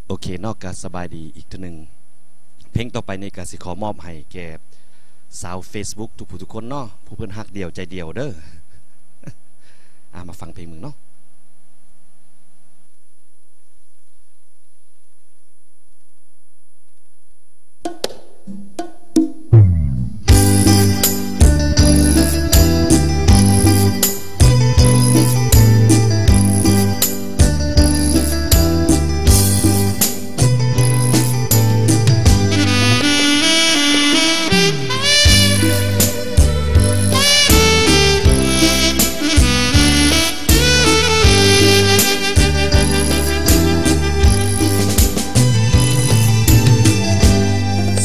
โอเคนอกกาสบายดีอีกทีหนึ่งเพลงต่อไปในกาสิขอมอบให้แก่สาว Facebook ทุกผู้ทุกคนเนาะผู้เพิ่นฮักเดียวใจเดียวเด้อมาฟังเพลงมึงเนาะ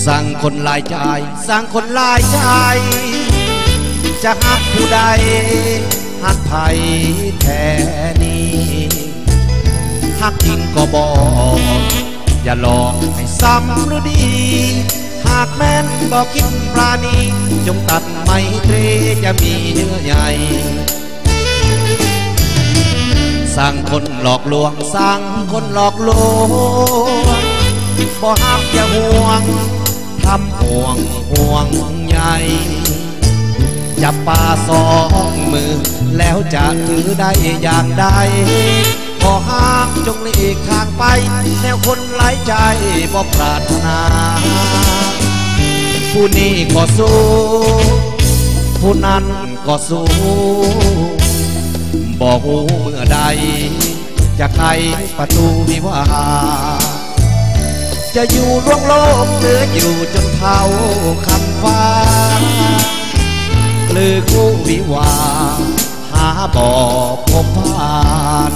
สร้างคนหลายใจสร้างคนหลายใจจะหักผู้ใดหักไผแท้นี้หักจริงก็บอกอย่าลองให้ซ้ำหรือดีหากแม่นบอกคิดปราณีจงตัดไมตรีจะมีเนื้อใหญ่สร้างคนหลอกลวงสร้างคนหลอกลวงบ่หักอย่าห่วงทำห่วงใหญ่จับปลาสองมือแล้วจะถือได้อย่างใดขอห้ามจงหลีกทางไปแนวคนหลายใจบ่ปรารถนาผู้นี้ก็สู้ผู้นั้นก็สู้บ่หูเมื่อใดจะไขประตูวิวาจะอยู่ล่วงโลกหรืออยู่จนเท่าคำฟ้าหรือคู่วิวาหาบ่พบผ่าน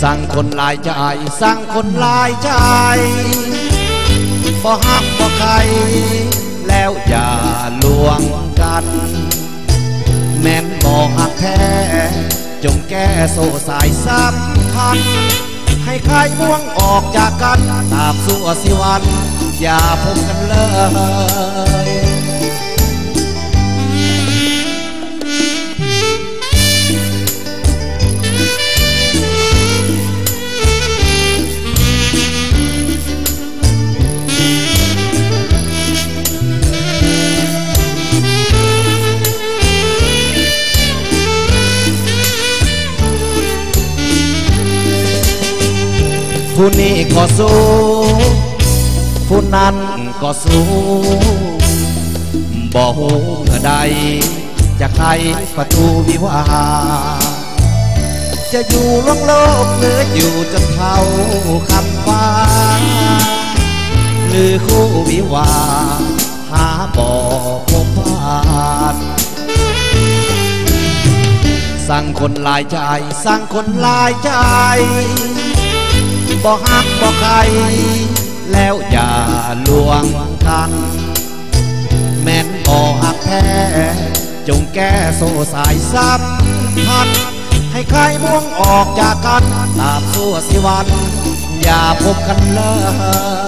สร้างคนหลายใจสร้างคนหลายใจบ่หักบ่ใครแล้วอย่าลวงกันแม้นบ่หักแท้จงแก้โซ่สายสัมพันธ์ให้คลายบ่วงออกจากกันตราบสู่สิวันอย่าพบกันเลยผู้นี้ก็สู้ผู้นั้นก็สู้บ่หูเมื่อใดจะไขประตูวิวาจะอยู่ล่วงโลกหรืออยู่จนเท่าคำฟ้าหรือคู่วิวาหาบ่พบผ่านสร้างคนหลายใจสร้างคนหลายใจบ่หักบ่ใครแล้วอย่าลวงกันแม้นบ่หักแท้จงแก้โซ่สายสัมพันธ์ให้คลายบ่วงออกจากกันตราบสู่สิวันอย่าพบกันเลย